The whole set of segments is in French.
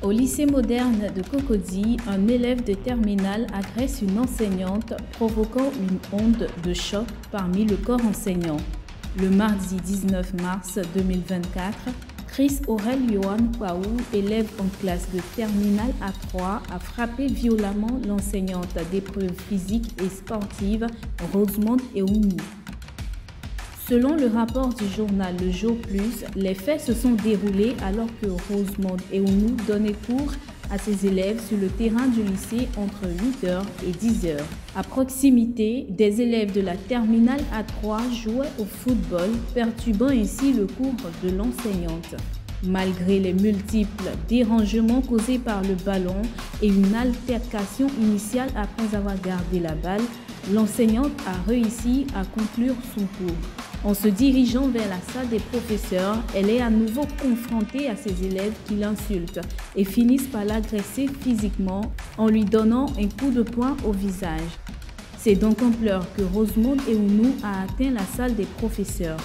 Au lycée moderne de Cocody, un élève de terminale agresse une enseignante, provoquant une onde de choc parmi le corps enseignant. Le mardi 19 mars 2024, Chris Aurel Yohan Paou, élève en classe de terminale A3, a frappé violemment l'enseignante d'épreuves physiques et sportives Rosemonde Eoumou. Selon le rapport du journal Le Jour Plus, les faits se sont déroulés alors que Rosemonde Eoumou donnait cours à ses élèves sur le terrain du lycée entre 8h et 10h. À proximité, des élèves de la terminale A3 jouaient au football, perturbant ainsi le cours de l'enseignante. Malgré les multiples dérangements causés par le ballon et une altercation initiale après avoir gardé la balle, l'enseignante a réussi à conclure son cours. En se dirigeant vers la salle des professeurs, elle est à nouveau confrontée à ses élèves qui l'insultent et finissent par l'agresser physiquement en lui donnant un coup de poing au visage. C'est donc en pleurs que Rosemonde Eoumou a atteint la salle des professeurs.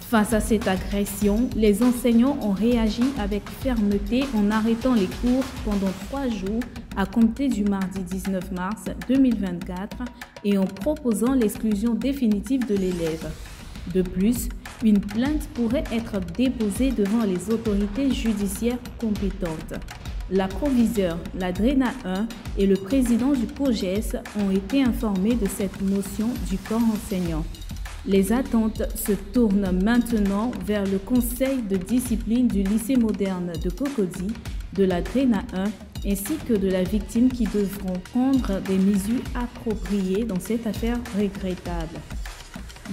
Face à cette agression, les enseignants ont réagi avec fermeté en arrêtant les cours pendant 3 jours à compter du mardi 19 mars 2024 et en proposant l'exclusion définitive de l'élève. De plus, une plainte pourrait être déposée devant les autorités judiciaires compétentes. La proviseure, la DRENA 1 et le président du COJES ont été informés de cette motion du corps enseignant. Les attentes se tournent maintenant vers le conseil de discipline du lycée moderne de Cocody, de la DRENA 1 ainsi que de la victime qui devront prendre des mesures appropriées dans cette affaire regrettable.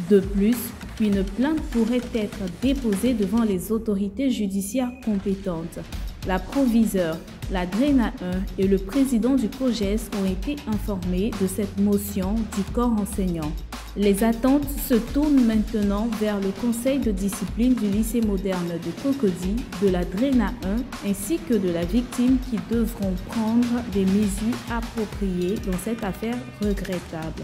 De plus, une plainte pourrait être déposée devant les autorités judiciaires compétentes. La proviseure, la DRENA 1 et le président du COJES ont été informés de cette motion du corps enseignant. Les attentes se tournent maintenant vers le conseil de discipline du lycée moderne de Cocody, de la DRENA 1 ainsi que de la victime qui devront prendre des mesures appropriées dans cette affaire regrettable.